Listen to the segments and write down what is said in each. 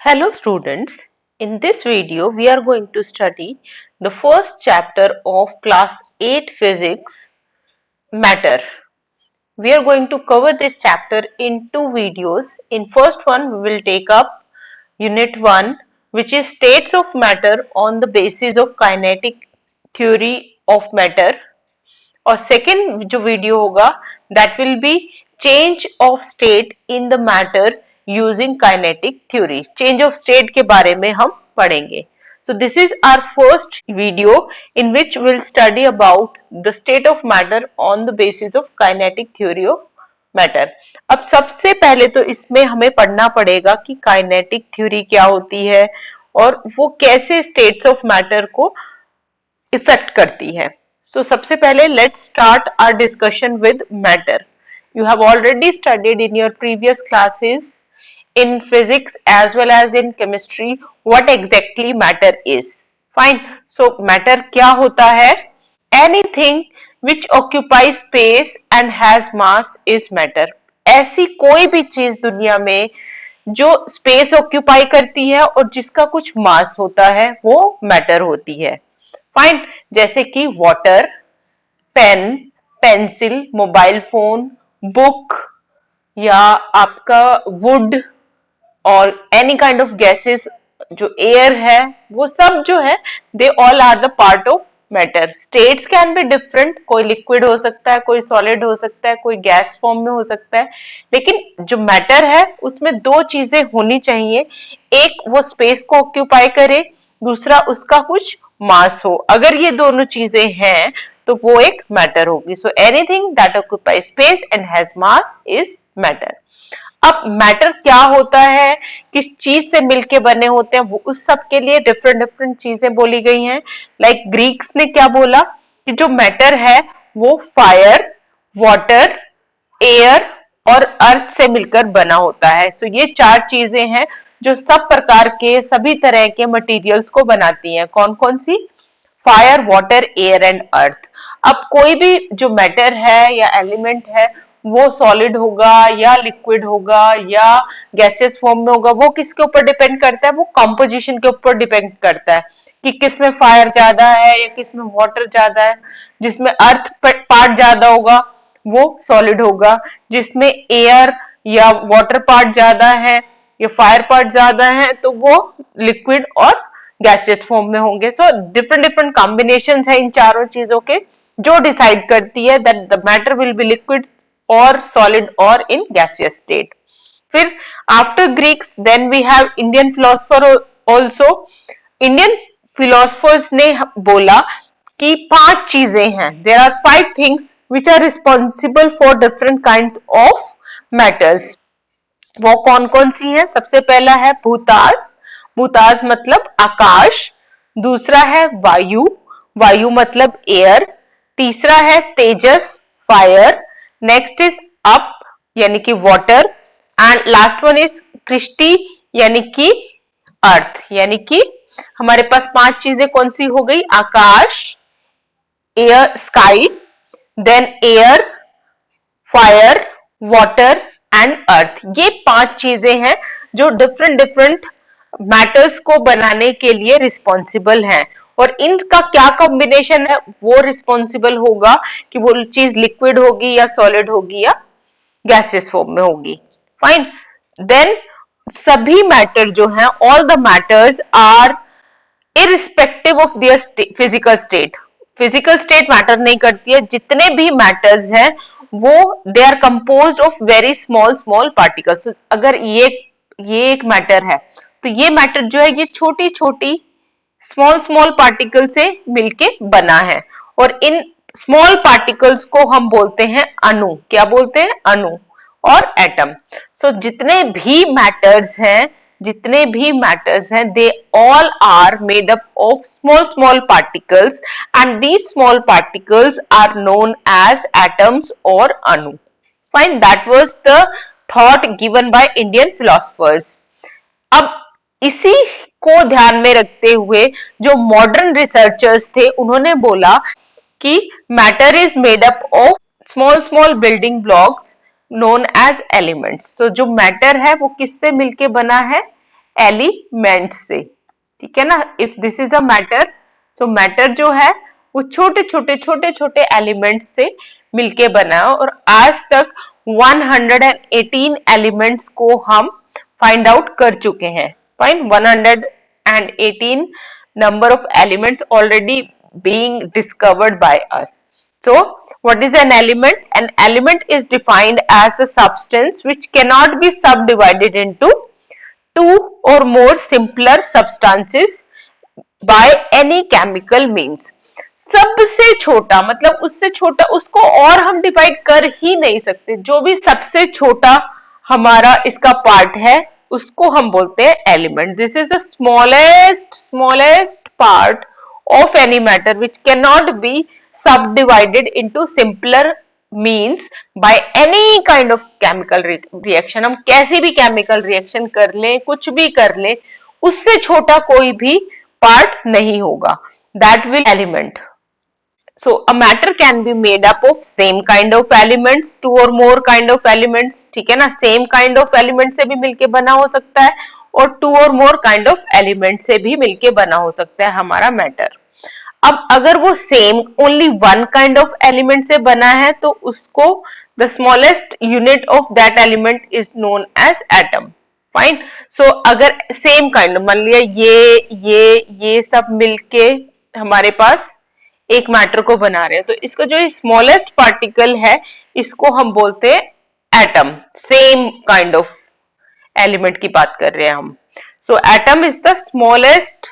Hello students, in this video we are going to study the first chapter of class 8 physics, matter. We are going to cover this chapter in two videos. In first one we will take up unit 1, which is states of matter on the basis of kinetic theory of matter, और second जो video होगा that will B change of state in the matter using kinetic theory. Change of state के बारे में हम पढ़ेंगे। So this is our first video in which we'll study about the state of matter on the basis of kinetic theory of matter। अब सबसे पहले तो इसमें हमें पढ़ना पड़ेगा कि काइनेटिक थ्योरी क्या होती है और वो कैसे स्टेट्स ऑफ मैटर को इफेक्ट करती है। So सबसे पहले let's start our discussion with matter. You have already studied in your previous classes in physics as well as in chemistry what exactly matter is. Fine. So matter क्या होता है? Anything which occupies space and has mass is matter. ऐसी कोई भी चीज दुनिया में जो स्पेस ऑक्यूपाई करती है और जिसका कुछ मास होता है वो मैटर होती है। फाइन, जैसे कि water, pen, pencil, mobile phone, book या आपका वुड और एनी काइंड ऑफ गैसेस, जो एयर है वो सब जो है they all are the part of matter. States can be different, कोई लिक्विड हो सकता है, कोई सॉलिड हो सकता है, कोई गैस फॉर्म में हो सकता है, लेकिन जो मैटर है उसमें दो चीजें होनी चाहिए, एक वो स्पेस को ऑक्यूपाई करे, दूसरा उसका कुछ मास हो। अगर ये दोनों चीजें हैं तो वो एक मैटर होगी। So anything that occupy space and has mass is matter. अब मैटर क्या होता है, किस चीज से मिलके बने होते हैं, वो उस सब के लिए डिफरेंट डिफरेंट चीजें बोली गई हैं। लाइक ग्रीक्स ने क्या बोला कि जो मैटर है वो फायर, वाटर, एयर और अर्थ से मिलकर बना होता है। सो ये चार चीजें हैं जो सब प्रकार के सभी तरह के मटेरियल्स को बनाती हैं। कौन कौन सी? Fire, water, air and earth. अब कोई भी जो मैटर है या एलिमेंट है वो सॉलिड होगा या लिक्विड होगा या गैसियस फॉर्म में होगा, वो किसके ऊपर डिपेंड करता है? वो कंपोजिशन के ऊपर डिपेंड करता है कि किसमें फायर ज्यादा है या किसमें वाटर ज्यादा है। जिसमें अर्थ पार्ट ज्यादा होगा वो सॉलिड होगा, जिसमें एयर या वाटर पार्ट ज्यादा है या फायर पार्ट ज्यादा है तो वो लिक्विड और गैसियस फॉर्म में होंगे। सो डिफरेंट डिफरेंट कॉम्बिनेशन है इन चारों चीजों के जो डिसाइड करती है that the matter will be liquid और सॉलिड और इन गैसियस स्टेट। फिर after Greeks then we have Indian philosopher also. Indian philosophers ने बोला कि पांच चीजें हैं, there are 5 things which are responsible for different kinds of matters. वो कौन कौन सी है? सबसे पहला है भूतास, भूतास मतलब आकाश। दूसरा है वायु, वायु मतलब एयर। तीसरा है तेजस, फायर। नेक्स्ट इज अप यानी कि water and last one is कृष्टि यानी कि अर्थ। यानी कि हमारे पास 5 चीजें कौन सी हो गई? आकाश, air, sky, then air, fire, water and earth. ये 5 चीजें हैं जो डिफरेंट डिफरेंट मैटर्स को बनाने के लिए रिस्पॉन्सिबल हैं, और इनका क्या कॉम्बिनेशन है वो रिस्पॉन्सिबल होगा कि वो चीज लिक्विड होगी या सॉलिड होगी या गैसियस फॉर्म में होगी। फाइन, देन सभी मैटर जो हैं, all the matters are irrespective of their physical state. Physical state matter नहीं करती है, जितने भी मैटर्स हैं वो they are composed of very small small particles. अगर ये एक मैटर है तो ये मैटर जो है ये छोटी छोटी स्मॉल स्मॉल पार्टिकल से मिलके बना है, और इन स्मॉल पार्टिकल्स को हम बोलते हैं अणु। क्या बोलते हैं? अणु और एटम। सो जितने भी मैटर्स हैं they all are made up of small small particles and these small particles are known as atoms और अणु। Fine, that was the thought given by Indian philosophers. अब इसी को ध्यान में रखते हुए जो मॉडर्न रिसर्चर्स थे उन्होंने बोला कि matter is made up of small small building blocks known as elements. So जो मैटर है वो किससे मिलके बना है? एलिमेंट से, ठीक है ना। If this is a matter, so matter जो है वो छोटे छोटे एलिमेंट्स से मिलके बना है, और आज तक 118 एलिमेंट्स को हम फाइंड आउट कर चुके हैं। Fine, 118 number of elements already being discovered by us. So what is an element? An element is defined as a substance which cannot be subdivided into two or more simpler substances by any chemical means. सबसे छोटा मतलब उससे छोटा, उसको और हम divide कर ही नहीं सकते। जो भी सबसे छोटा हमारा इसका पार्ट है उसको हम बोलते हैं element. This is the smallest part of any matter which cannot be subdivided into simpler means by any kind of chemical reaction। हम कैसी भी chemical reaction कर लें, कुछ भी कर लें, उससे छोटा कोई भी पार्ट नहीं होगा, that will element। So a matter can be made up of same kind of elements, two or more kind of elements, ठीक है ना। same kind of element से भी मिलके बना हो सकता है और two or more kind of element से भी मिलके बना हो सकता है हमारा मैटर। अब अगर वो same only one kind of element से बना है तो उसको the smallest unit of that element is known as atom. Fine, so अगर सेम काइंड, मान लिया ये सब मिलके हमारे पास एक मैटर को बना रहे हैं, तो इसका जो स्मॉलेस्ट पार्टिकल है इसको हम बोलते हैं atom. Same kind of element की बात कर रहे हैं हम। So atom is the smallest,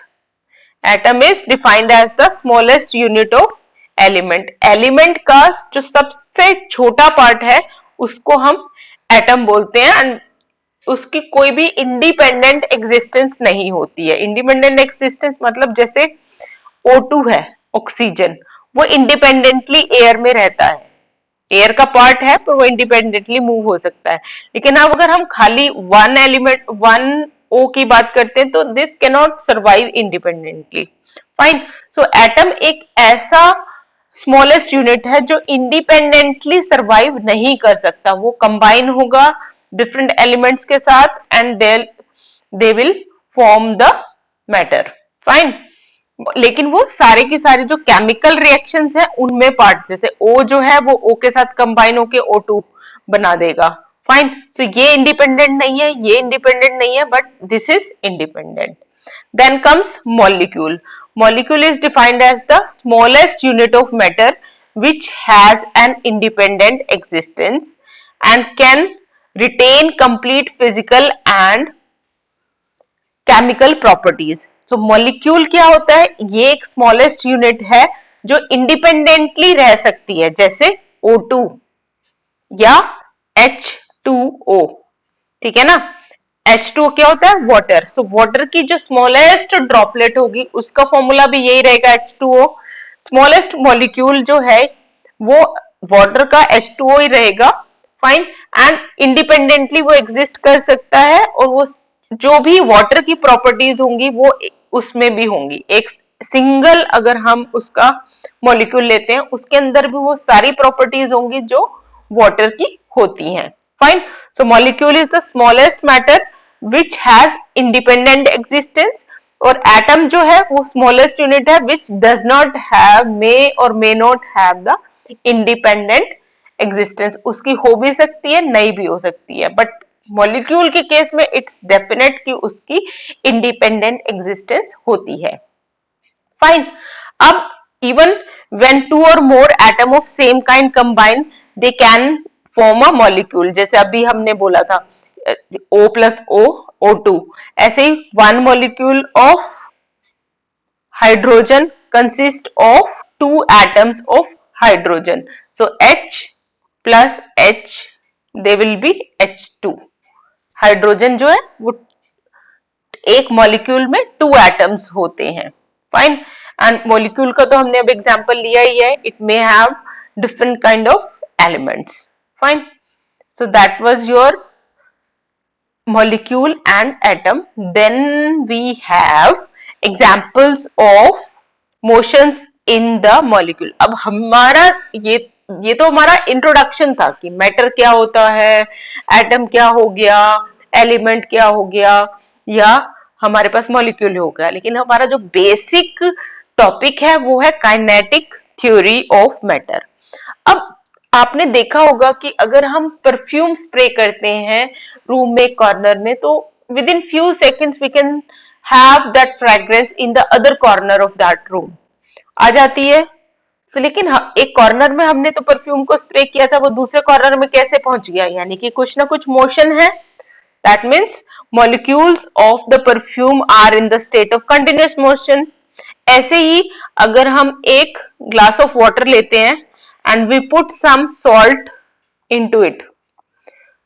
atom is defined as the smallest unit of element. Element का जो सबसे छोटा पार्ट है उसको हम एटम बोलते हैं, एंड उसकी कोई भी इंडिपेंडेंट एग्जिस्टेंस नहीं होती है। इंडिपेंडेंट एग्जिस्टेंस मतलब जैसे O2 है, ऑक्सीजन, वो इंडिपेंडेंटली एयर में रहता है, एयर का पार्ट है पर वो इंडिपेंडेंटली मूव हो सकता है। लेकिन अब अगर हम खाली वन एलिमेंट, वन O की बात करते हैं तो this can not survive independently. Fine, so atom एक ऐसा स्मॉलेस्ट यूनिट है जो इंडिपेंडेंटली सर्वाइव नहीं कर सकता। वो कंबाइन होगा डिफरेंट एलिमेंट्स के साथ and they will form the matter. Fine, लेकिन वो सारे की सारी जो केमिकल रिएक्शंस है उनमें पार्ट, जैसे O जो है वो O के साथ कंबाइन होके O2 बना देगा। फाइन, सो ये इंडिपेंडेंट नहीं है, ये इंडिपेंडेंट नहीं है, but this is independent. Then comes molecule. Molecule is defined as the smallest unit of matter which has an independent existence and can retain complete physical and chemical properties। So molecule क्या होता है? ये एक smallest unit है जो independently रह सकती है, जैसे O2 या H2O, ठीक है ना। H2O क्या होता है? वाटर। सो वाटर की जो स्मॉलेस्ट ड्रॉपलेट होगी उसका फॉर्मूला भी यही रहेगा, H2O। स्मॉलेस्ट मॉलिक्यूल जो है वो वाटर का H2O ही रहेगा। फाइन, एंड इंडिपेंडेंटली वो एग्जिस्ट कर सकता है और वो जो भी वाटर की प्रॉपर्टीज होंगी वो उसमें भी होंगी। एक सिंगल अगर हम उसका मॉलिक्यूल लेते हैं उसके अंदर भी वो सारी प्रॉपर्टीज होंगी जो वाटर की होती हैं। Fine, so molecule is the smallest matter which has independent existence, और एटम जो है वो स्मॉलेस्ट यूनिट है विच डज नॉट हैव, मे और may not have the independent existence. उसकी हो भी सकती है, नहीं भी हो सकती है, बट मॉलिक्यूल के केस में इट्स डेफिनेट कि उसकी इंडिपेंडेंट एग्जिस्टेंस होती है। फाइन, अब even when two or more atom of same kind combine they can form a molecule। जैसे अभी हमने बोला था O plus O, O2, ऐसे ही one molecule of hydrogen consist of two atoms of hydrogen। So H plus H, they will be H2। Hydrogen जो है वो एक मॉलिक्यूल में टू एटम्स होते हैं। फाइन, एंड मॉलिक्यूल का तो हमने अब एग्जांपल लिया ही है, it may have different kind of elements. Fine, so that was your molecule and atom। then we have examples of motions in the molecule। अब हमारा ये तो हमारा इंट्रोडक्शन था कि मैटर क्या होता है, एटम क्या हो गया, एलिमेंट क्या हो गया, या हमारे पास मॉलिक्यूल होगा, लेकिन हमारा जो बेसिक टॉपिक है वो है काइनेटिक थ्योरी ऑफ मैटर। अब आपने देखा होगा कि अगर हम परफ्यूम स्प्रे करते हैं रूम में कॉर्नर में, तो within few seconds we can have that fragrance in the other corner of that room, आ जाती है। तो लेकिन एक कॉर्नर में हमने तो परफ्यूम को स्प्रे किया था, वो दूसरे कॉर्नर में कैसे पहुंच गया? यानी कि कुछ ना कुछ मोशन है। That means molecules of the perfume are in the state of continuous motion. ऐसे ही अगर हम एक ग्लास ऑफ वाटर लेते हैं and we put some salt into it,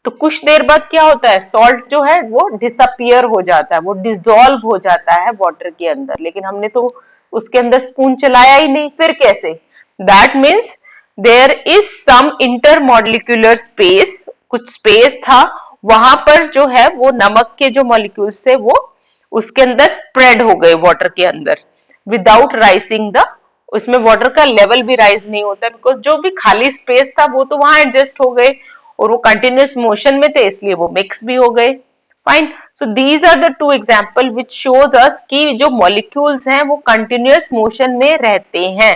तो कुछ देर बाद क्या होता है? सॉल्ट जो है वो डिसअपियर हो जाता है, वो डिसॉल्व हो जाता है वाटर के अंदर, लेकिन हमने तो उसके अंदर स्पून चलाया ही नहीं, फिर कैसे? That means there is some intermolecular space, कुछ स्पेस था, वहां पर जो है वो नमक के जो मॉलिक्यूल्स थे वो उसके अंदर स्प्रेड हो गए वाटर के अंदर विदाउट राइसिंग द, उसमें वाटर का लेवल भी राइज नहीं होता, बिकॉज जो भी खाली स्पेस था वो तो वहां एडजस्ट हो गए और वो कंटिन्यूअस मोशन में थे, इसलिए वो मिक्स भी हो गए। Fine. So these are the two example which shows us कि जो मॉलिक्यूल्स हैं वो कंटिन्यूअस मोशन में रहते हैं।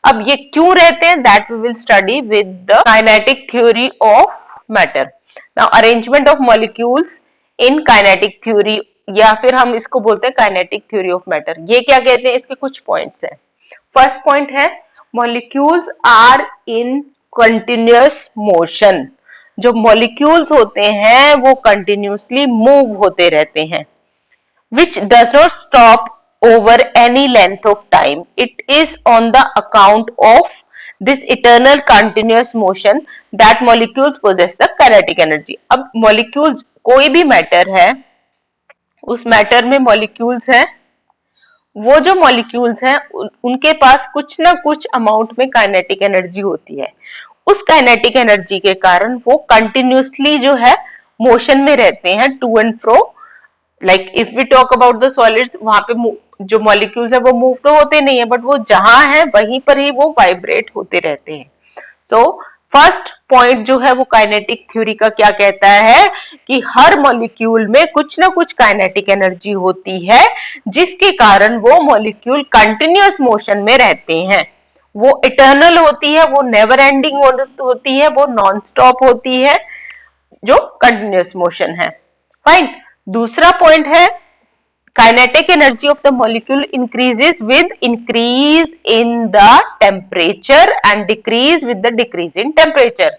अब ये क्यों रहते हैं, that we will study with the kinetic theory of matter. Now arrangement of molecules in kinetic theory, या फिर हम इसको बोलते हैं काइनेटिक थ्योरी ऑफ मैटर। ये क्या कहते हैं? इसके कुछ पॉइंट्स हैं। फर्स्ट पॉइंट है molecules are in continuous motion. जो मॉलिक्यूल्स होते हैं वो कंटिन्यूअसली मूव होते रहते हैं, which does not stop over any length of time. It is on the account of this eternal continuous motion that molecules possess the kinetic energy. अब molecules, कोई भी मैटर है, उस मैटर में मॉलिक्यूल्स हैं, वो जो मॉलिक्यूल्स हैं उनके पास कुछ ना कुछ अमाउंट में काइनेटिक एनर्जी होती है। उस काइनेटिक एनर्जी के कारण वो कंटिन्यूसली जो है मोशन में रहते हैं, to and fro. Like if we talk about the solids, वहां पे जो मॉलिक्यूल्स है वो मूव तो होते नहीं है, बट वो जहां है वहीं पर ही वो वाइब्रेट होते रहते हैं। सो फर्स्ट पॉइंट जो है वो काइनेटिक थ्योरी का क्या कहता है कि हर मॉलिक्यूल में कुछ ना कुछ काइनेटिक एनर्जी होती है, जिसके कारण वो मॉलिक्यूल कंटिन्यूअस मोशन में रहते हैं। वो इटर्नल होती है, वो नेवर एंडिंग होती है, वो नॉन स्टॉप होती है, जो कंटिन्यूअस मोशन है। फाइन। दूसरा पॉइंट है kinetic energy of the molecule increases with increase in the temperature and decrease with the decrease in temperature.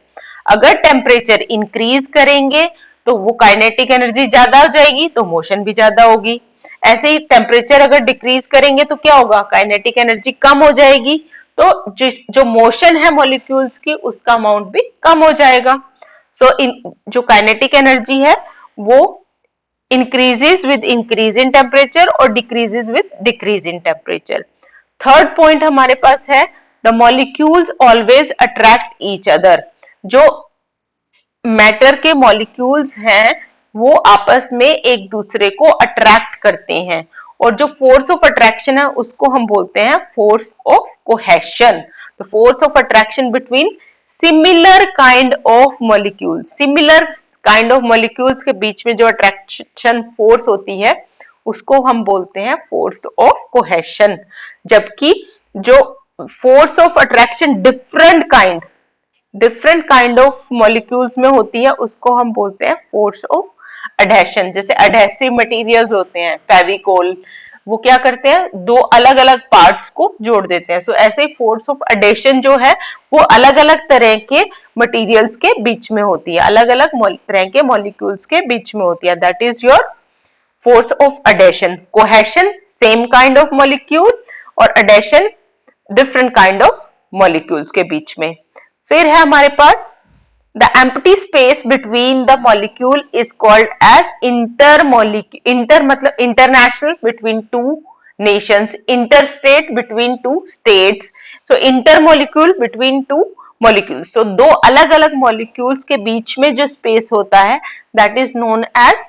अगर टेम्परेचर इंक्रीज करेंगे तो वो काइनेटिक एनर्जी ज्यादा हो जाएगी, तो मोशन भी ज्यादा होगी। ऐसे ही टेम्परेचर अगर डिक्रीज करेंगे तो क्या होगा? काइनेटिक एनर्जी कम हो जाएगी, तो जो मोशन है मॉलिक्यूल्स की उसका अमाउंट भी कम हो जाएगा। सो जो काइनेटिक एनर्जी है वो increases with increase in temperature और decreases with decrease in temperature. Third point हमारे पास है the molecules always attract each other. जो मैटर के मॉलिक्यूल्स हैं वो आपस में एक दूसरे को अट्रैक्ट करते हैं, और जो फोर्स ऑफ अट्रैक्शन है उसको हम बोलते हैं फोर्स ऑफ कोहेशन। तो force of attraction between similar kind of molecules, similar kind of molecules के बीच में जो अट्रैक्शन फोर्स होती है उसको हम बोलते हैं फोर्स ऑफ कोहेशन। जबकि जो force of attraction different kind of molecules में होती है उसको हम बोलते हैं फोर्स ऑफ अडहेशन। जैसे अडहेसिव मटेरियल्स होते हैं, फेविकोल, वो क्या करते हैं? दो अलग अलग पार्ट्स को जोड़ देते हैं। सो ऐसे ही फोर्स ऑफ अडेशन जो है वो अलग अलग तरह के मटेरियल्स के बीच में होती है, अलग अलग तरह के मॉलिक्यूल्स के बीच में होती है। That is your force of adhesion. Cohesion same kind of molecule, और adhesion different kind of molecules के बीच में। फिर है हमारे पास the empty space between the molecule is called as inter मतलब international between two nations, interstate between two states, so intermolecule between two molecules. So दो अलग अलग molecules के बीच में जो space होता है that is known as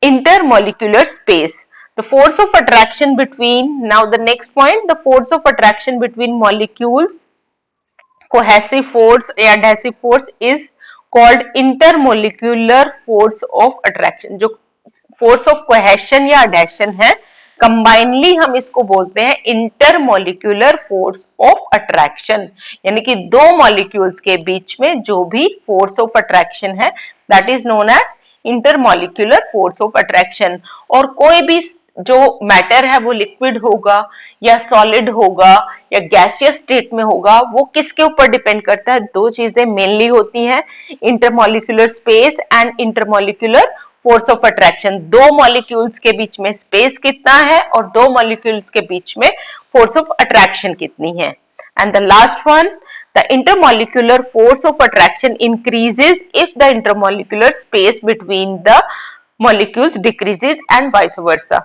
intermolecular space. The force of attraction between, now the next point, the force of attraction between molecules, cohesive force या adhesive force is called intermolecular force of attraction. जो force of cohesion या अडहेशन है, combinedly हम इसको बोलते हैं intermolecular force of attraction, यानी कि दो मॉलिक्यूल्स के बीच में जो भी फोर्स ऑफ अट्रैक्शन है that is known as intermolecular force of attraction. और कोई भी जो मैटर है वो लिक्विड होगा या सॉलिड होगा या गैसियस स्टेट में होगा, वो किसके ऊपर डिपेंड करता है? दो चीजें मेनली होती हैं, intermolecular space and intermolecular force of attraction. दो मॉलिक्यूल्स के बीच में स्पेस कितना है और दो मॉलिक्यूल्स के बीच में फोर्स ऑफ अट्रैक्शन कितनी है। And the last one, the intermolecular force of attraction increases if the intermolecular space between the molecules decreases and vice versa.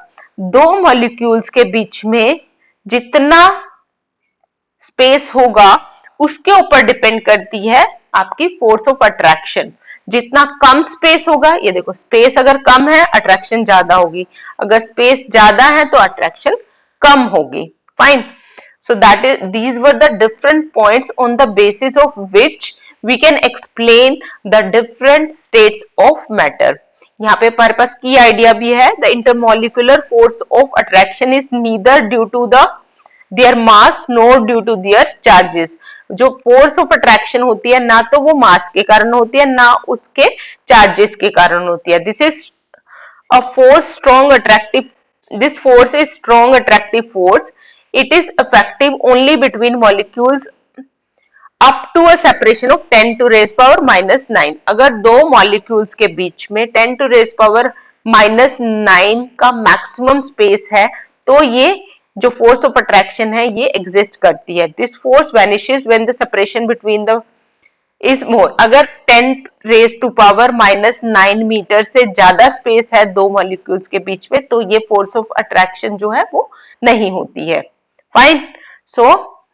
दो molecules के बीच में जितना स्पेस होगा उसके ऊपर डिपेंड करती है आपकी फोर्स ऑफ अट्रैक्शन। जितना कम स्पेस होगा, ये देखो स्पेस अगर कम है अट्रैक्शन ज्यादा होगी, अगर स्पेस ज्यादा है तो अट्रैक्शन कम होगी। Fine. So that is, these were the different points on the basis of which we can explain the different states of matter. यहाँ पे पर्पस की आइडिया भी है, the intermolecular force of attraction is neither due to their mass nor due to their charges. जो force of attraction होती है ना तो वो mass के कारण होती है ना उसके charges के कारण होती है। This is a force strong attractive, this force is strong attractive force. It is effective only between molecules up to a separation of 10 to raise power minus 9. अगर दो molecules के बीच में 10 to raise power minus 9 का maximum space है तो ये जो force of attraction है ये exist करती है। This force vanishes when the separation between the is more. अगर 10 raised to power minus 9 metre से ज्यादा स्पेस है दो मॉलिक्यूल्स के बीच में तो ये फोर्स ऑफ अट्रैक्शन जो है वो नहीं होती है। Fine. So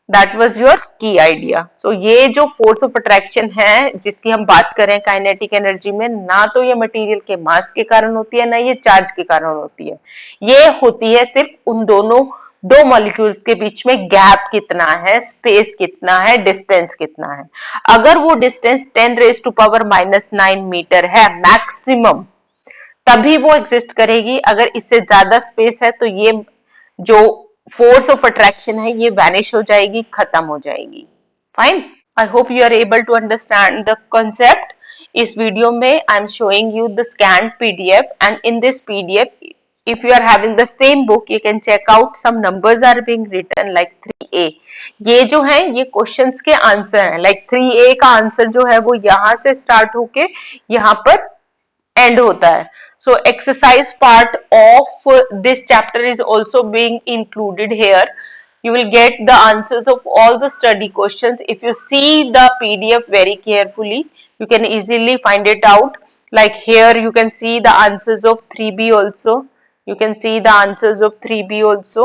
that was your की आइडिया। सो ये जो फोर्स ऑफ अट्रैक्शन है जिसकी हम बात करें काइनेटिक एनर्जी में, ना तो ये मटेरियल के मास के कारण होती है ना ये चार्ज के कारण होती है, ये होती है सिर्फ उन दोनों दो मॉलिक्यूल्स के बीच में गैप कितना है, स्पेस कितना है, डिस्टेंस कितना है। अगर वो distance 10 raise to power minus 9 metre है मैक्सिमम तभी वो एग्जिस्ट करेगी। अगर इससे ज्यादा स्पेस है तो ये जो फोर्स ऑफ अट्रैक्शन है ये वैनिश हो जाएगी, खत्म हो जाएगी। Fine. I hope you are able to understand the concept. इस वीडियो में I am showing you the scanned PDF and in this PDF if you are having the same book you can check out some numbers are being written like 3a। ये जो है ये questions के answer हैं। like 3a का answer जो है वो यहाँ से स्टार्ट होके यहाँ पर एंड होता है। so exercise part of this chapter is also being included here. You will get the answers of all the study questions. If you see the PDF very carefully you can easily find it out. like here you can see the answers of 3b also, you can see the answers of 3b also.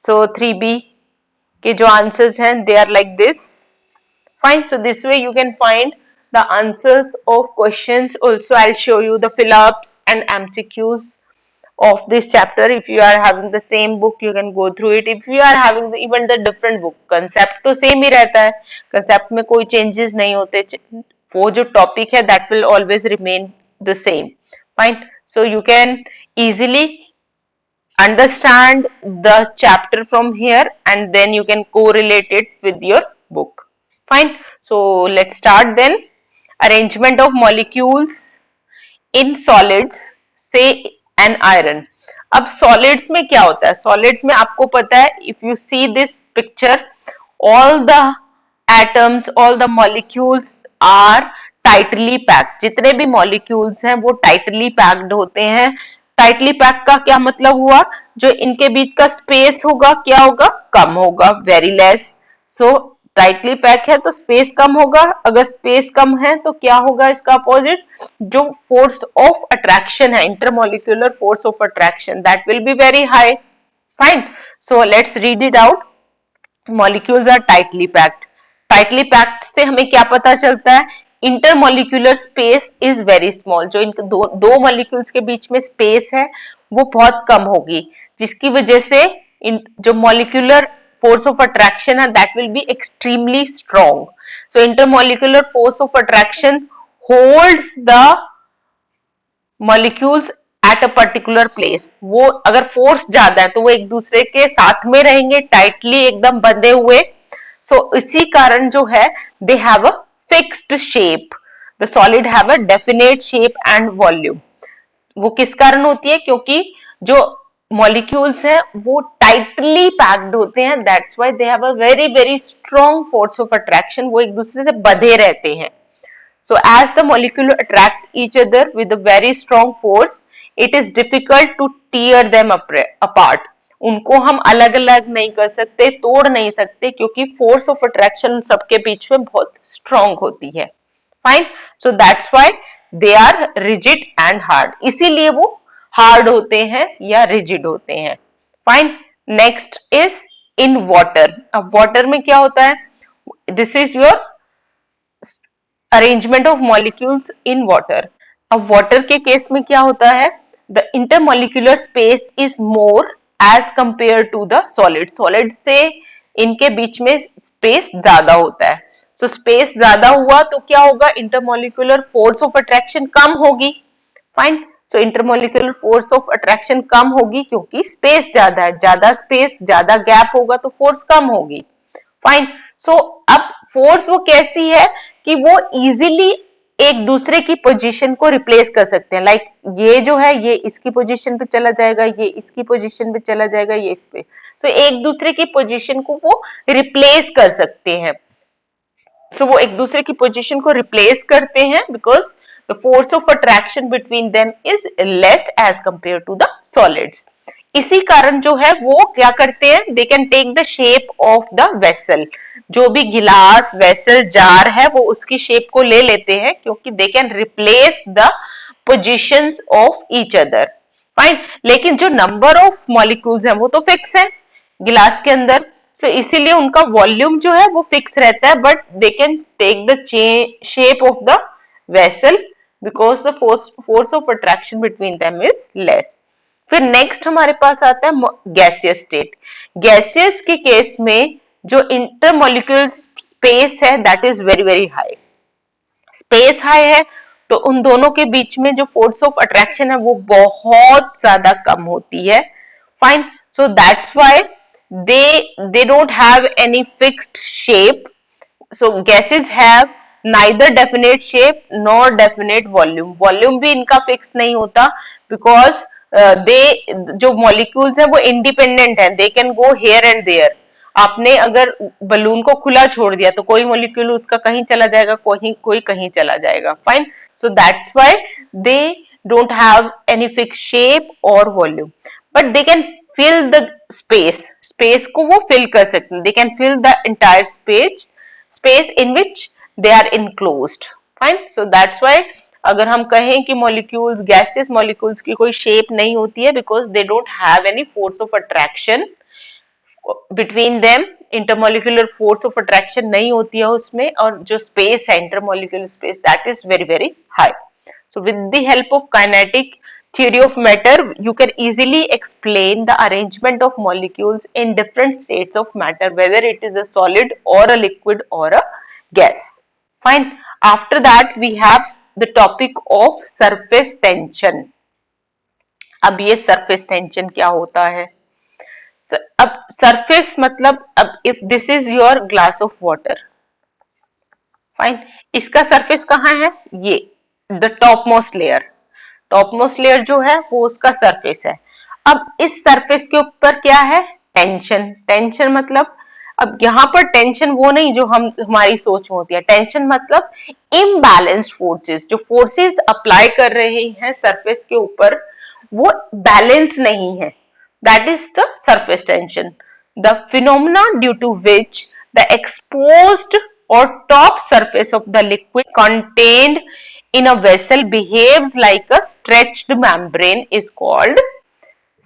so 3b के जो answers हैं they are like this. fine. so this way you can find the answers of questions also. I'll show you the fill-ups and MCQs of this chapter. If you are having the same book you can go through it. If you are having even the different book, concept तो same ही रहता है, concept में कोई changes नहीं होते, वो जो topic है that will always remain the same. fine. so you can easily understand the chapter from here and then you can correlate it with your book. fine. so let's start then. arrangement of molecules in solids say an iron. अब solids में क्या होता है? solids में आपको पता है if you see this picture all the atoms all the molecules are tightly packed. जितने भी molecules हैं वो tightly packed होते हैं। टाइटली पैक का क्या मतलब हुआ? जो इनके बीच का स्पेस होगा क्या होगा? कम होगा, वेरी लेस। सो टाइटली पैक है तो स्पेस कम होगा, अगर स्पेस कम है तो क्या होगा इसका अपोजिट? जो फोर्स ऑफ अट्रैक्शन है, intermolecular force of attraction, that will be very high. Fine. So let's read it out. Molecules are tightly packed. Tightly packed से हमें क्या पता चलता है? Intermolecular space is very small. जो इनके दो मॉलिक्यूल्स के बीच में स्पेस है वो बहुत कम होगी, जिसकी वजह से जो molecular force of attraction and that will be extremely strong. so intermolecular force of attraction holds the molecules at a particular place. वो अगर फोर्स ज्यादा है तो वो एक दूसरे के साथ में रहेंगे, टाइटली एकदम बंधे हुए। इसी कारण जो है they have a fixed shape, the solid have a definite shape and volume. वो किस कारण होती है? क्योंकि जो मॉलिक्यूल्स हैं वो टाइटली पैक्ड होते हैं, that's why they have a very very strong force of attraction, वो एक दूसरे से बंधे रहते हैं। So as the molecule attract each other with a very strong force, it is difficult to tear them apart. उनको हम अलग अलग नहीं कर सकते, तोड़ नहीं सकते, क्योंकि फोर्स ऑफ अट्रैक्शन सबके बीच में बहुत स्ट्रॉन्ग होती है। Fine, so that's why they are rigid and hard, इसीलिए वो हार्ड होते हैं या रिजिड होते हैं। Fine, next is in water. अब वाटर में क्या होता है? This is your arrangement of molecules in water. अब वाटर के केस में क्या होता है? The intermolecular space is more as compare to the solid. Solid से इनके बीच में स्पेस ज्यादा होता है। स्पेस ज्यादा हुआ तो क्या होगा? इंटरमॉलिक्यूलर फोर्स ऑफ अट्रैक्शन कम होगी। Fine, intermolecular force of attraction कम होगी क्योंकि स्पेस ज्यादा है, ज्यादा स्पेस ज्यादा गैप होगा तो फोर्स कम होगी। फाइन, अब फोर्स वो कैसी है कि वो इजीली एक दूसरे की पोजीशन को रिप्लेस कर सकते हैं। लाइक ये जो है ये इसकी पोजीशन पे चला जाएगा, ये इसकी पोजीशन पे चला जाएगा, ये इस पे। एक दूसरे की पोजीशन को वो रिप्लेस कर सकते हैं। वो एक दूसरे की पोजीशन को रिप्लेस करते हैं because the force of attraction between them is less as compare to the solids. इसी कारण जो है वो क्या करते हैं? They can take the shape of the vessel. जो भी गिलास, वेसल, जार है वो उसकी शेप को ले लेते हैं क्योंकि they can replace the positions of each other. Fine, लेकिन जो नंबर ऑफ मॉलिक्यूल्स हैं वो तो फिक्स है गिलास के अंदर। इसीलिए उनका वॉल्यूम जो है वो फिक्स रहता है, but they can take the shape of the vessel because the force of attraction between them is less. फिर नेक्स्ट हमारे पास आता है गैसियस स्टेट। गैसियस के केस में जो इंटरमॉलिक्यूलर स्पेस है that is very very high. Space high है तो उन दोनों के बीच में जो फोर्स ऑफ अट्रैक्शन है वो बहुत ज्यादा कम होती है। Fine, so that's why they don't have any fixed shape. So gases have neither definite shape nor definite volume. Volume भी इनका फिक्स नहीं होता because जो molecules है वो independent है, they can go here and there. आपने अगर बलून को खुला छोड़ दिया तो कोई मॉलिक्यूल उसका कहीं चला जाएगा, कोई कहीं चला जाएगा। Fine, so that's why they don't have any fix shape और volume, but they can fill the space को वो फिल कर सकते हैं। They can fill the entire space in which they are enclosed. Fine, so that's why अगर हम कहें कि मॉलिक्यूल्स, गैसियस मॉलिक्यूल्स की कोई शेप नहीं होती है because they don't have any force of attraction between them. Intermolecular force of attraction नहीं होती है उसमें, और जो स्पेस है intermolecular space that is very very high. So with the help of kinetic theory of matter, you can easily explain the arrangement of molecules in different states of matter, whether it is a solid or a liquid or a gas. Fine. After that, we have the topic of surface tension. अब ये surface tension क्या होता है? अब surface मतलब अब if this is your glass of water, fine, इसका surface कहाँ है? ये द टॉप मोस्ट लेयर जो है वो उसका सरफेस है। अब इस सरफेस के ऊपर क्या है? टेंशन मतलब अब यहाँ पर टेंशन वो नहीं जो हमारी सोच में होती है। टेंशन मतलब इम्बैलेंस्ड फोर्सेस, जो फोर्सेस अप्लाई कर रहे हैं सरफेस के ऊपर वो बैलेंस नहीं है, that is the surface tension. The phenomena due to which the exposed or top surface of the liquid contained in a vessel behaves like a stretched membrane is called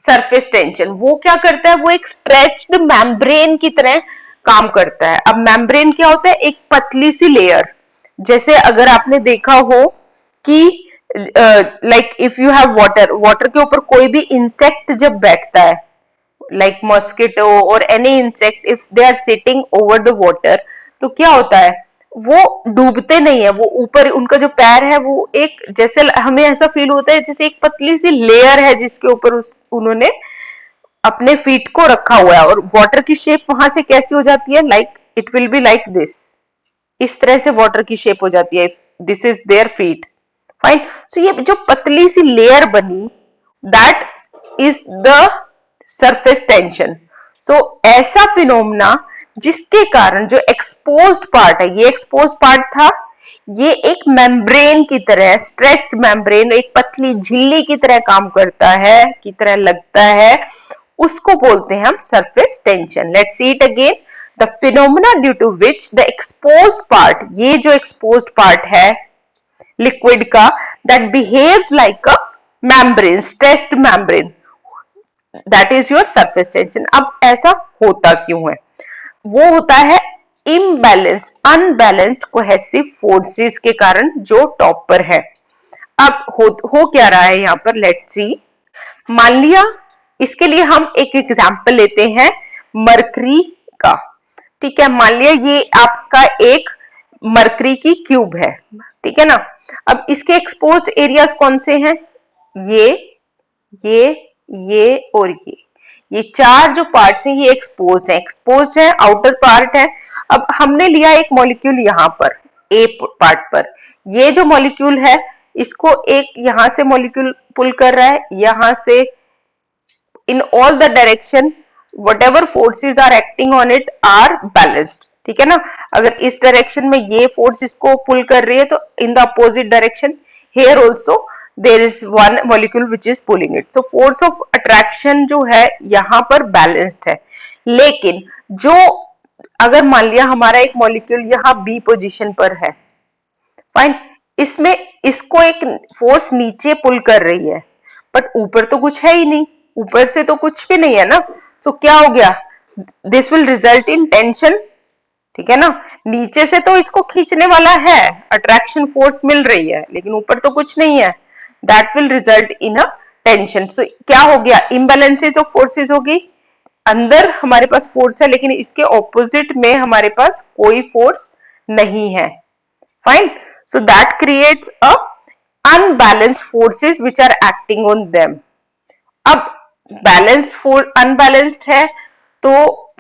surface tension. वो क्या करता है? वो एक stretched membrane की तरह काम करता है। अब membrane क्या होता है? एक पतली सी लेयर। जैसे अगर आपने देखा हो कि like if you have water के ऊपर कोई भी insect जब बैठता है, like mosquito or any insect, if they are sitting over the water, तो क्या होता है? वो डूबते नहीं है, वो ऊपर उनका जो पैर है वो एक जैसे हमें ऐसा फील होता है जैसे एक पतली सी लेयर है जिसके ऊपर उन्होंने अपने फीट को रखा हुआ है, और वाटर की शेप वहां से कैसी हो जाती है, like it will be like this, इस तरह से वाटर की शेप हो जाती है, this is their feet. Fine. So ये जो पतली सी लेयर बनी, that is the surface tension. So ऐसा फिनोमेना जिसके कारण जो एक्सपोज्ड पार्ट है, ये एक्सपोज्ड पार्ट था, ये एक मेम्ब्रेन की तरह, स्ट्रेच्ड मेम्ब्रेन, एक पतली झिल्ली की तरह काम करता है, की तरह लगता है, उसको बोलते हैं हम surface tension. Let's see it again. The phenomena due to which the exposed part, ये जो एक्सपोज्ड पार्ट है लिक्विड का, that behaves like a membrane, stretched membrane, that is your surface tension. अब ऐसा होता क्यों है? वो होता है इम्बैलेंस्ड, अनबैलेंस्ड कोहेसिव फोर्सेस के कारण जो टॉप पर है। अब हो क्या रहा है यहाँ पर, लेट्स सी। मान लिया, इसके लिए हम एक एग्जांपल लेते हैं मरकरी का। ठीक है, मान लिया ये आपका एक मरकरी की क्यूब है, ठीक है ना। अब इसके एक्सपोज्ड एरियाज कौन से हैं? ये ये ये और ये चार जो पार्ट्स हैं ये एक्सपोज्ड है, आउटर पार्ट है। अब हमने लिया एक मॉलिक्यूल यहाँ पर ए पार्ट पर, ये जो मॉलिक्यूल है इसको एक यहां से मॉलिक्यूल पुल कर रहा है, यहां से in all the direction whatever forces are acting on it are balanced। ठीक है ना। अगर इस डायरेक्शन में ये फोर्स इसको पुल कर रही है तो in the opposite direction here also there is one molecule which is pulling it, so force of attraction जो है यहाँ पर बैलेंस्ड है। लेकिन जो अगर मान लिया हमारा एक मॉलिक्यूल यहाँ बी पोजीशन पर है, फाइन, इसमें इसको एक फोर्स नीचे पुल कर रही है, बट ऊपर तो कुछ है ही नहीं, ऊपर से तो कुछ भी नहीं है ना। सो क्या हो गया, this will result in tension. ठीक है ना, नीचे से तो इसको खींचने वाला है, अट्रैक्शन फोर्स मिल रही है, लेकिन ऊपर तो कुछ नहीं है, that will result in a tension. So क्या हो गया, इम्बैलेंसेस ऑफ फोर्सेस होगी। अंदर हमारे पास फोर्स है लेकिन इसके ऑपोजिट में हमारे पास कोई फोर्स नहीं है। Fine. So that creates a unbalanced forces which are acting on them। अब बैलेंस्ड फोर्स अनबैलेंस्ड है तो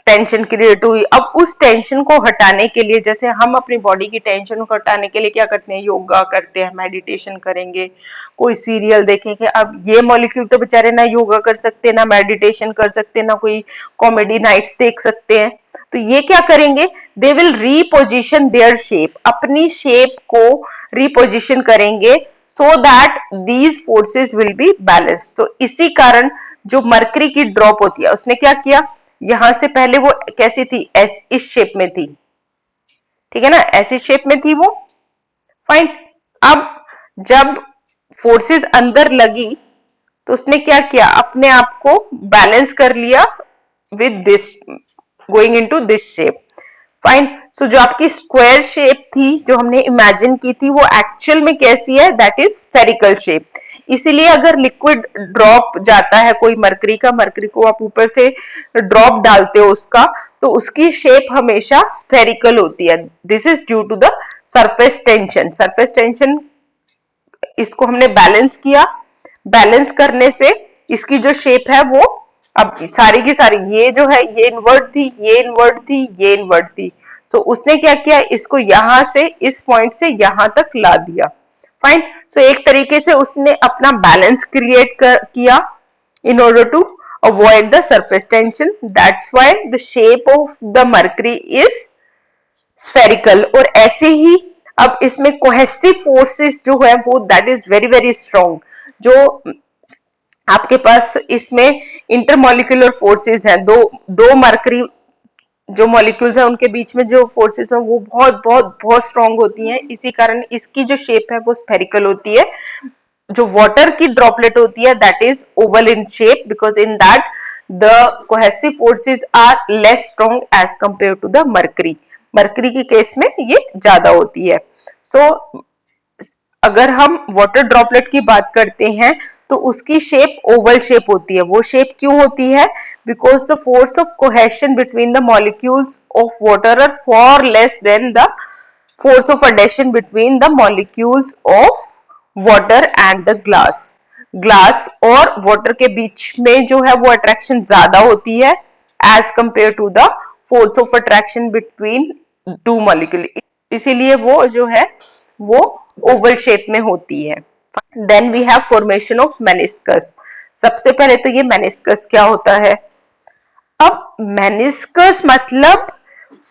टेंशन क्रिएट हुई। अब उस टेंशन को हटाने के लिए, जैसे हम अपनी बॉडी की टेंशन को हटाने के लिए क्या करते हैं, योगा करते हैं, मेडिटेशन करेंगे, कोई सीरियल देखेंगे। अब ये मॉलिक्यूल तो बेचारे ना योगा कर सकते, ना मेडिटेशन कर सकते, ना कोई कॉमेडी नाइट्स देख सकते हैं, तो ये क्या करेंगे, they will reposition their shape, अपनी शेप को रीपोजिशन करेंगे, so that these forces will be balanced. तो इसी कारण जो मरकरी की ड्रॉप होती है उसने क्या किया, यहां से पहले वो कैसी थी, इस शेप में थी, ठीक है ना, ऐसी शेप में थी वो। फाइन। अब जब फोर्सेस अंदर लगी तो उसने क्या किया, अपने आप को बैलेंस कर लिया with this, going into this shape. Fine. So जो आपकी स्क्वायर शेप थी जो हमने इमेजिन की थी वो एक्चुअल में कैसी है, दैट इज स्फेरिकल शेप। इसीलिए अगर लिक्विड ड्रॉप जाता है कोई मरकरी का, मरकरी को आप ऊपर से ड्रॉप डालते हो उसका, तो उसकी शेप हमेशा स्फेरिकल होती है। This is due to the surface tension. Surface tension, इसको हमने बैलेंस किया, बैलेंस करने से इसकी जो शेप है वो अब सारी की सारी, ये जो है ये इनवर्ट थी, ये इनवर्ट थी, ये इनवर्ट थी। सो उसने क्या किया, इसको यहां से, इस पॉइंट से यहां तक ला दिया। फाइन। सो एक तरीके से उसने अपना बैलेंस क्रिएट किया in order to avoid the surface tension. That's why the shape of the mercury is spherical. और ऐसे ही अब इसमें कोहेसिव फोर्सेस जो है वो that is very very strong. जो आपके पास इसमें इंटरमोलिकुलर फोर्सेस हैं, दो मरकरी जो मॉलिक्यूल्स हैं उनके बीच में जो फोर्सेस हैं वो बहुत बहुत बहुत स्ट्रॉन्ग होती हैं, इसी कारण इसकी जो शेप है वो स्फेरिकल होती है। जो वाटर की ड्रॉपलेट होती है that is oval in shape, because in that the cohesive forces are less strong as compare to the mercury. Mercury के केस में ये ज्यादा होती है। सो अगर हम वाटर ड्रॉपलेट की बात करते हैं तो उसकी शेप ओवल शेप होती है। वो शेप क्यों होती है, because the force of cohesion between the molecules of water are for less than the force of adhesion between the molecules of water and the glass. Glass और water के बीच में जो है वो अट्रैक्शन ज्यादा होती है as compare to the force of attraction between two molecule, इसीलिए वो जो है वो ओवल शेप में होती है। Then we have formation of meniscus. सबसे पहले तो ये मेनिस्कस क्या होता है। अब मेनिस्कस मतलब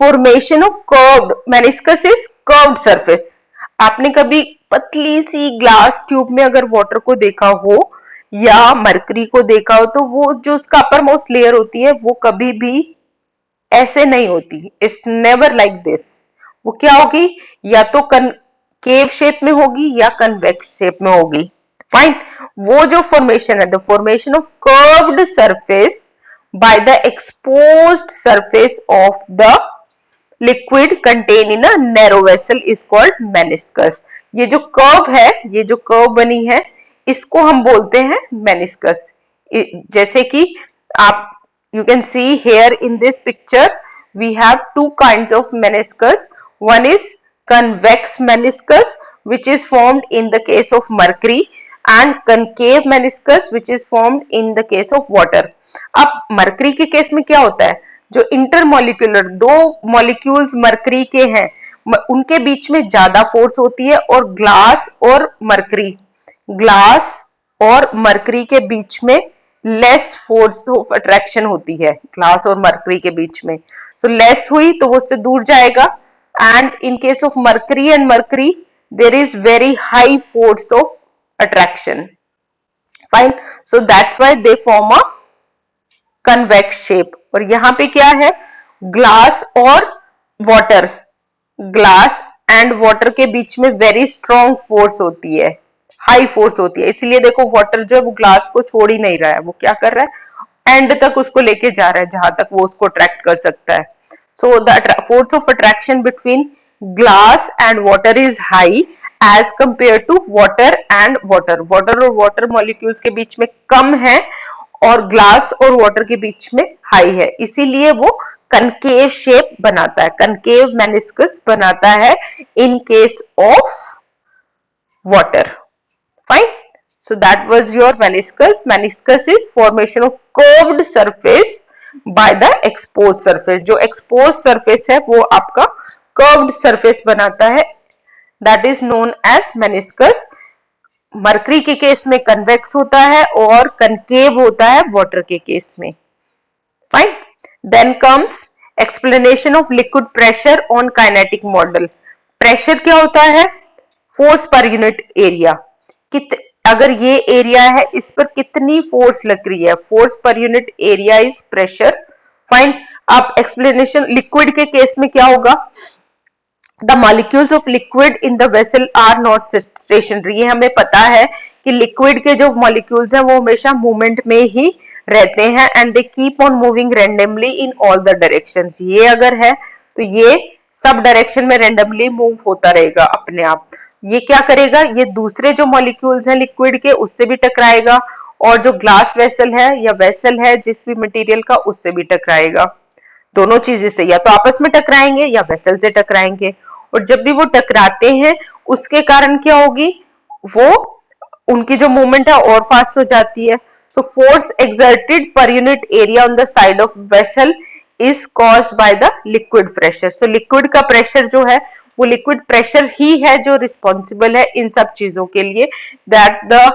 formation of curved, meniscus is curved surface. आपने कभी पतली सी ग्लास ट्यूब में अगर वाटर को देखा हो या मरकरी को देखा हो तो वो जो उसका अपर मोस्ट लेयर होती है वो कभी भी ऐसे नहीं होती, इट्स नेवर लाइक दिस। वो क्या होगी, या तो केव शेप में होगी या कन्वेक्स शेप में होगी। फाइन, वो जो फॉर्मेशन है, the formation of curved surface by the exposed surface of the liquid contained in a narrow vessel is called meniscus। ये जो कर्व है, ये जो कर्व बनी है, इसको हम बोलते हैं मेनिस्कस। जैसे कि आप you can see here in this picture we have two kinds of meniscus. One is convex meniscus which is formed in the case of mercury and concave meniscus which is formed in the case of water। अब mercury के case में क्या होता है, जो intermolecular दो molecules mercury के हैं उनके बीच में ज्यादा फोर्स होती है, और ग्लास और मरकरी के बीच में लेस फोर्स ऑफ अट्रैक्शन होती है, ग्लास और मरकरी के बीच में। सो लेस हुई तो वो उससे दूर जाएगा, and in case of mercury and mercury there is very high force of attraction. Fine, so that's why they form a convex shape. और यहां पे क्या है, ग्लास और वाटर, ग्लास एंड वाटर के बीच में वेरी स्ट्रॉन्ग फोर्स होती है, हाई फोर्स होती है, इसलिए देखो वाटर जो है वो ग्लास को छोड़ ही नहीं रहा है, वो क्या कर रहा है, एंड तक उसको लेके जा रहा है जहां तक वो उसको अट्रैक्ट कर सकता है। So the force of attraction between glass and water is high as compare to water and water. Water और वाटर मॉलिक्यूल्स के बीच में कम है और ग्लास और वाटर के बीच में हाई है, इसीलिए वो कनकेव शेप बनाता है, कनकेव मेनिस्कस बनाता है इन case of water. Fine, so that was your meniscus। meniscus is formation of curved surface by the exposed surface। जो exposed surface है वो आपका curved surface बनाता है, that is known as meniscus। Mercury के case में कन्वेक्स होता है और कनकेव होता है वाटर के केस में। Fine, then comes explanation of liquid pressure on kinetic model. Pressure क्या होता है, फोर्स पर यूनिट एरिया। अगर ये एरिया है इस पर कितनी फोर्स लग रही है, फोर्स पर unit area is pressure. Fine, अब एक्सप्लेनेशन लिक्विड के केस में क्या होगा, the molecules of liquid in the vessel are not stationary. ये हमें पता है कि लिक्विड के जो मॉलिक्यूल्स हैं वो हमेशा मूवमेंट में ही रहते हैं, and they keep on moving randomly in all the directions. ये अगर है तो ये सब डायरेक्शन में रैंडमली मूव होता रहेगा अपने आप। ये क्या करेगा, ये दूसरे जो मॉलिक्यूल्स हैं लिक्विड के उससे भी टकराएगा, और जो ग्लास वेसल है या वेसल है जिस भी मटेरियल का उससे भी टकराएगा। दोनों चीजें से या तो आपस में टकराएंगे या वेसल से टकराएंगे, और जब भी वो टकराते हैं उसके कारण क्या होगी, वो उनकी जो मूवमेंट है और फास्ट हो जाती है। So force exerted per unit area on the side of vessel is caused by the liquid pressure. So liquid का प्रेशर जो है वो लिक्विड प्रेशर ही है जो रिस्पॉन्सिबल है इन सब चीजों के लिए, that the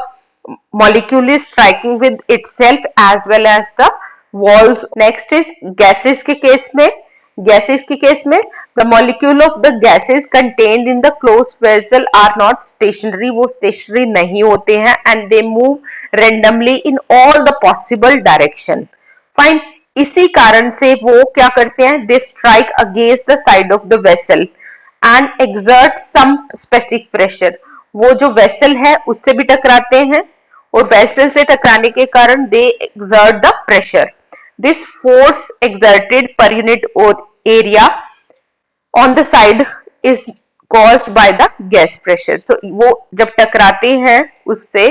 molecule is striking with itself as well as the walls. Next is gases के केस में। गैसेस के केस में the molecule of the gases contained in the closed vessel are not stationary. वो stationary नहीं होते हैं, and they move randomly in all the possible direction. Fine, इसी कारण से वो क्या करते हैं, they strike against the side of the vessel and exert some specific pressure. वो जो वेसल है उससे भी टकराते हैं, और वेसल से टकराने के कारण they exert the pressure. This force exerted per unit area on the side is caused by the gas pressure। so वो जब टकराते हैं उससे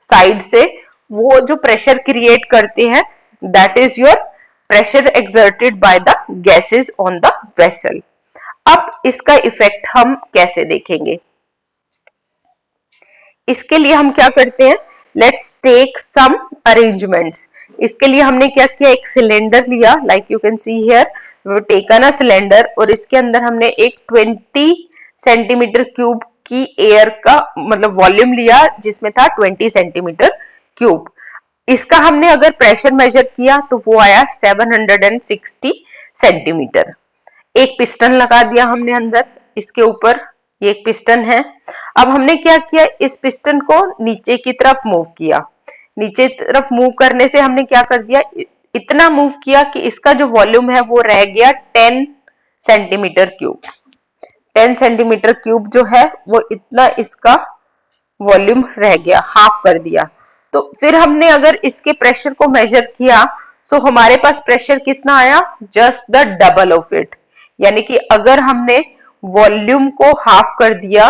साइड से, वो जो प्रेशर क्रिएट करते हैं that is your pressure exerted by the gases on the vessel। अब इसका इफेक्ट हम कैसे देखेंगे, इसके लिए हम क्या करते हैं, लेट्स टेक सम अरेंजमेंट्स। इसके लिए हमने क्या किया, एक सिलेंडर लिया, like you can see here taken a cylinder, और इसके अंदर हमने एक 20 सेंटीमीटर क्यूब की एयर का मतलब वॉल्यूम लिया, जिसमें था 20 सेंटीमीटर क्यूब। इसका हमने अगर प्रेशर मेजर किया तो वो आया 760 सेंटीमीटर। एक पिस्टन लगा दिया हमने अंदर इसके ऊपर, ये एक पिस्टन है। अब हमने क्या किया, इस पिस्टन को नीचे की तरफ मूव किया। नीचे तरफ मूव करने से हमने क्या कर दिया, इतना मूव किया कि इसका जो वॉल्यूम है वो रह गया 10 सेंटीमीटर क्यूब। 10 सेंटीमीटर क्यूब जो है वो इतना इसका वॉल्यूम रह गया, हाफ कर दिया। तो फिर हमने अगर इसके प्रेशर को मेजर किया, सो हमारे पास प्रेशर कितना आया, just the double of it. यानी कि अगर हमने वॉल्यूम को हाफ कर दिया,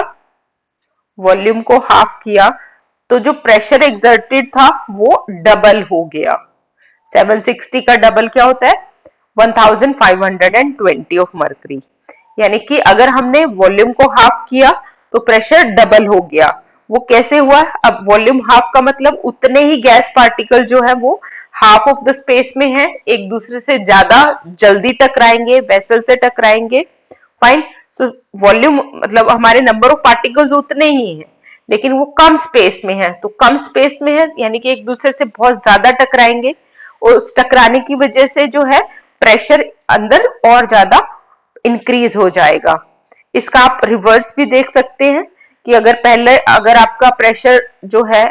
वॉल्यूम को हाफ किया, तो जो प्रेशर एक्सर्टेड था वो डबल हो गया। 760 का डबल क्या होता है, 1520 ऑफ मर्करी। यानी कि अगर हमने वॉल्यूम को हाफ किया तो प्रेशर डबल हो गया। वो कैसे हुआ, अब वॉल्यूम हाफ का मतलब उतने ही गैस पार्टिकल जो है वो हाफ ऑफ द स्पेस में है, एक दूसरे से ज्यादा जल्दी टकराएंगे, वेसल से टकराएंगे। फाइन। सो वॉल्यूम मतलब हमारे नंबर ऑफ पार्टिकल्स उतने ही हैं, लेकिन वो कम स्पेस में है। तो कम स्पेस में है यानी कि एक दूसरे से बहुत ज्यादा टकराएंगे, और उस टकराने की वजह से जो है प्रेशर अंदर और ज्यादा इंक्रीज हो जाएगा। इसका आप रिवर्स भी देख सकते हैं कि अगर पहले अगर आपका प्रेशर जो है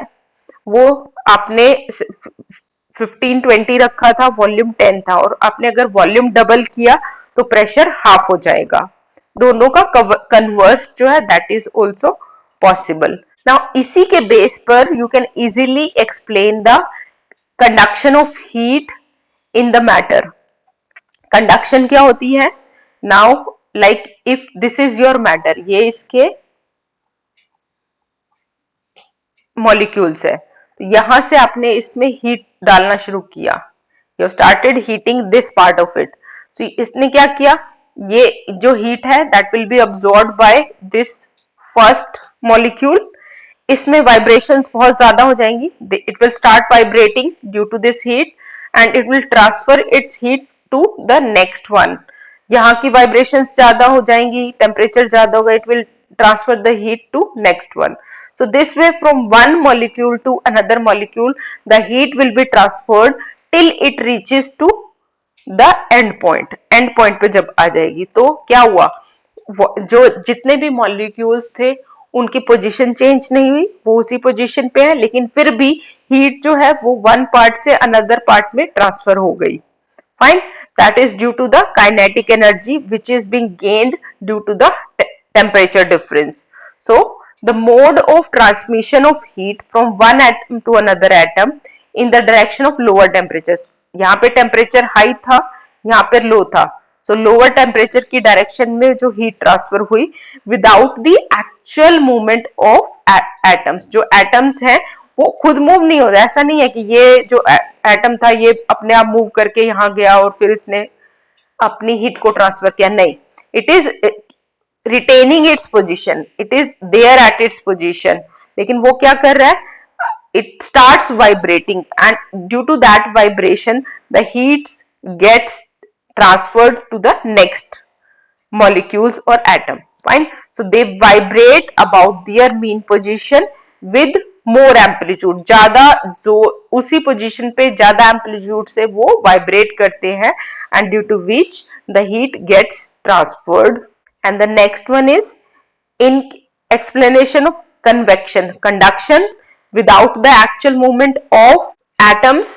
वो आपने 15-20 रखा था, वॉल्यूम 10 था, और आपने अगर वॉल्यूम डबल किया तो प्रेशर हाफ हो जाएगा। दोनों का कन्वर्स जो है that is also possible. Now इसी के बेस पर you can easily explain the conduction of heat in the matter. Conduction क्या होती है, now like if this is your matter, ये इसके मॉलिक्यूल्स है, तो यहां से आपने इसमें हीट डालना शुरू किया, you started heating this part of it. So इसने क्या किया, ये जो हीट है that will be absorbed by this first molecule. इसमें वाइब्रेशंस बहुत ज्यादा हो जाएंगी, it will start vibrating due to this heat, and it will transfer its heat to the next one. यहाँ की वाइब्रेशंस ज्यादा हो जाएंगी, टेम्परेचर ज्यादा होगा, इट विल transfer the heat to next one. So this way from one molecule to another molecule the heat will be transferred till it reaches to the end point. End point पे जब आ जाएगी तो क्या हुआ, जो जितने भी molecules थे उनकी पोजीशन चेंज नहीं हुई, वो उसी पोजीशन पे है, लेकिन फिर भी हीट जो है वो वन पार्ट से अनदर पार्ट में ट्रांसफर हो गई। Fine, that is due to the kinetic energy which is being gained due to the temperature difference. So the mode of transmission of heat from one atom to another atom in the direction of lower temperatures. यहाँ पे temperature high था, यहाँ पे लो था, सो lower temperature की direction में जो heat transfer हुई without the actual movement of atoms. जो एटम्स है वो खुद मूव नहीं हो रहा, ऐसा नहीं है कि ये जो एटम था ये अपने आप मूव करके यहाँ गया और फिर इसने अपनी हीट को ट्रांसफर किया, नहीं, it is retaining its position, it is there at its position. लेकिन वो क्या कर रहा है, it starts vibrating, and due to that vibration the heat gets transferred to the next molecules or atom. Fine, so they vibrate about their mean position with more amplitude, ज्यादा जो उसी position पे ज्यादा एम्पलीट्यूड से वो vibrate करते हैं, and due to which the heat gets transferred. And the next one is in explanation of convection, conduction without the actual movement of atoms,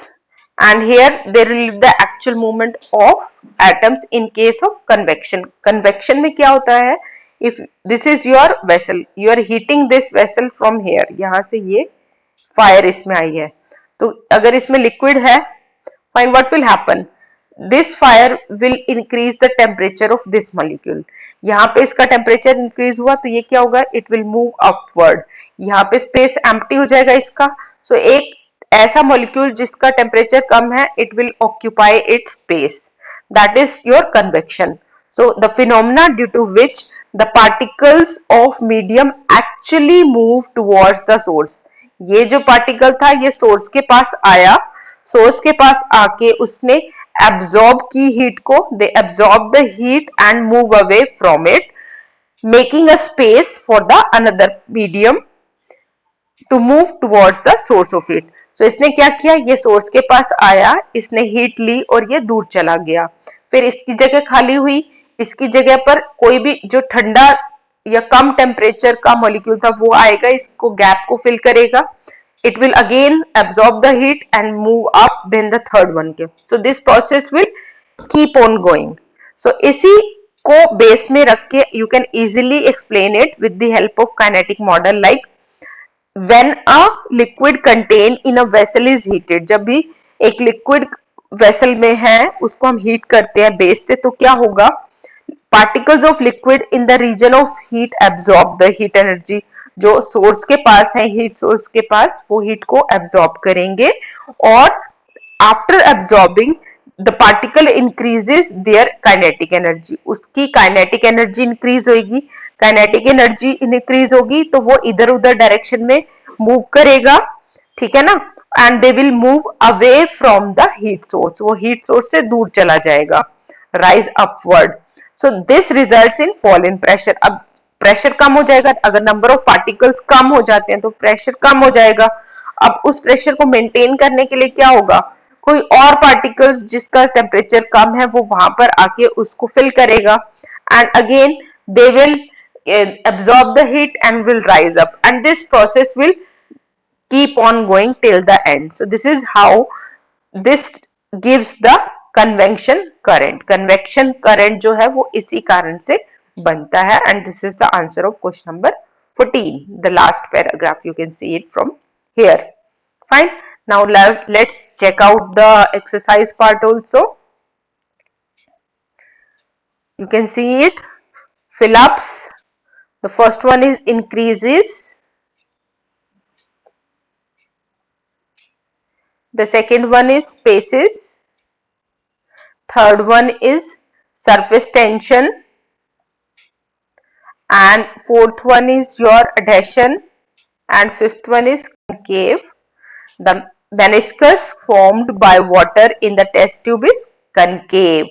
and here there will be the actual movement of atoms in case of convection. Convection में क्या होता है, if this is your vessel, you are heating this vessel from here, यहाँ से ये fire इसमें आई है, तो अगर इसमें लिक्विड है, fine, what will happen, this fire will increase the temperature of this molecule. यहाँ पे इसका टेम्परेचर इंक्रीज हुआ तो ये क्या होगा, इट विल मूव अपवर्ड, यहाँ पे स्पेस एम्प्टी हो जाएगा इसका। सो एक ऐसा मॉलिक्यूल जिसका टेम्परेचर कम है, it will occupy it's space, that is your convection. So the phenomena due to which the particles of medium actually move towards the source. ये जो पार्टिकल था ये सोर्स के पास आया, सोर्स के पास आके उसने एब्जॉर्ब की हीट को, they absorb the heat and move away from it, making a space for the another medium to move towards the source of heat. So इसने क्या किया, ये सोर्स के पास आया, इसने हीट ली और ये दूर चला गया. फिर इसकी जगह खाली हुई, इसकी जगह पर कोई भी जो ठंडा या कम टेम्परेचर का मॉलिक्यूल था वो आएगा, इसको गैप को फिल करेगा. It will again absorb the heat and move up, then the third one came. So this process will keep on going. So इसी को बेस में रख के you can easily explain it with the help of kinetic model. Like when a liquid contained in a vessel is heated, जब भी एक liquid vessel में है उसको हम heat करते हैं बेस से, तो क्या होगा, particles of liquid in the region of heat absorb the heat energy. जो सोर्स के पास है, हीट सोर्स के पास, वो हीट को एब्जॉर्ब करेंगे और after absorbing the particle increases their kinetic energy. उसकी काइनेटिक एनर्जी इंक्रीज होगी, काइनेटिक एनर्जी इंक्रीज होगी तो वो इधर उधर डायरेक्शन में मूव करेगा, ठीक है ना, and they will move away from the heat source. वो हीट सोर्स से दूर चला जाएगा, rise upward. So this results in fall in pressure. अब प्रेशर कम हो जाएगा, अगर नंबर ऑफ पार्टिकल्स कम हो जाते हैं तो प्रेशर कम हो जाएगा. अब उस प्रेशर को मेंटेन करने के लिए क्या होगा, कोई और पार्टिकल्स जिसका टेम्परेचर कम है वो वहां पर आके उसको फिल करेगा, and again they will absorb the heat and will rise up, and this process will keep on going till the end. So this is how this gives the convection current. Convection current जो है वो इसी कारण से बनता है, and this is the answer of question number 14, the last paragraph. You can see it from here. Fine. Now let's check out the exercise part also. You can see it. Fill ups. The first one is increases. The second one is spaces. Third one is surface tension. And fourth one is your adhesion. And fifth one is concave. The meniscus formed by water in the test tube is concave.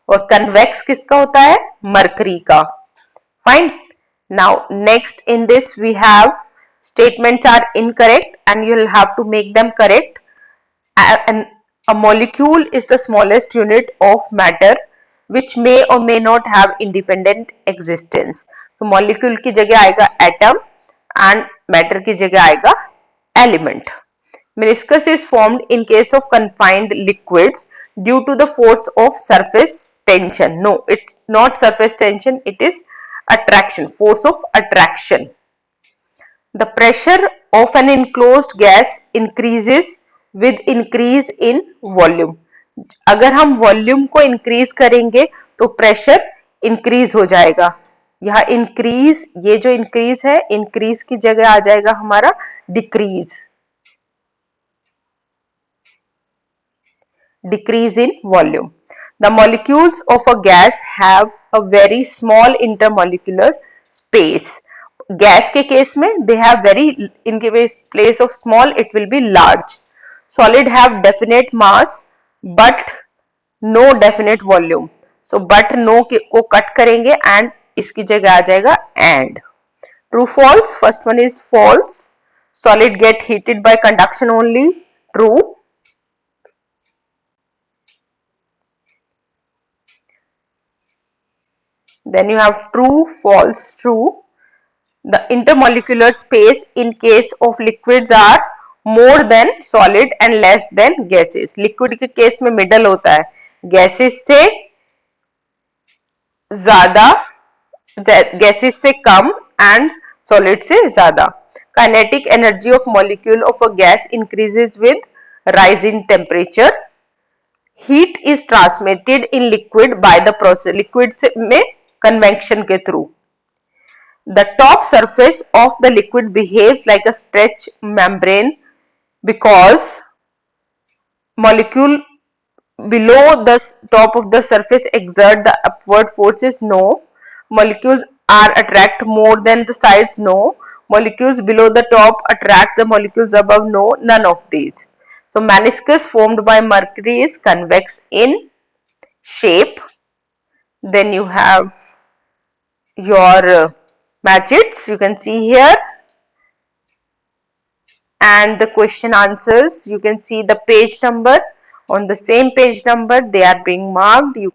और convex किसका होता है, mercury का. Fine. Now next in this we have statements are incorrect and you will have to make them correct. And a molecule is the smallest unit of matter which may or may not have independent existence. So molecule की जगह आएगा atom and matter की जगह आएगा element. Meniscus is formed in case of confined liquids due to the force of surface tension. No, it's not surface tension, it is attraction, force of attraction. The pressure of an enclosed gas increases with increase in volume. अगर हम volume को increase करेंगे तो pressure increase हो जाएगा. यहाँ increase, ये जो इंक्रीज है, इंक्रीज की जगह आ जाएगा हमारा decrease. Decrease in volume. The molecules of a gas have a very small intermolecular space. Gas के केस में they have very, in place of small it will be large. Solid have definite mass but no definite volume. So but no को cut करेंगे and इसकी जगह आ जाएगा and. True false. First one is false. Solid get heated by conduction only. True. Then you have true, false, true. The intermolecular space in case of liquids are more than solid and less than gases. Liquid के case में middle होता है, gases से ज़्यादा, gases से कम and solid से ज़्यादा. Kinetic energy of molecule of a gas increases with rise in temperature. Heat is transmitted in liquid by the process. Liquid में convection के through. The top surface of the liquid behaves like a stretch membrane because molecule below the top of the surface exert the upward forces? No. Molecules are attract more than the sides? No. Molecules below the top attract the molecules above? No. None of these. So meniscus formed by mercury is convex in shape. Then you have your maggots, you can see here, and the question answers. You can see the page number. On the same page number they are being marked. You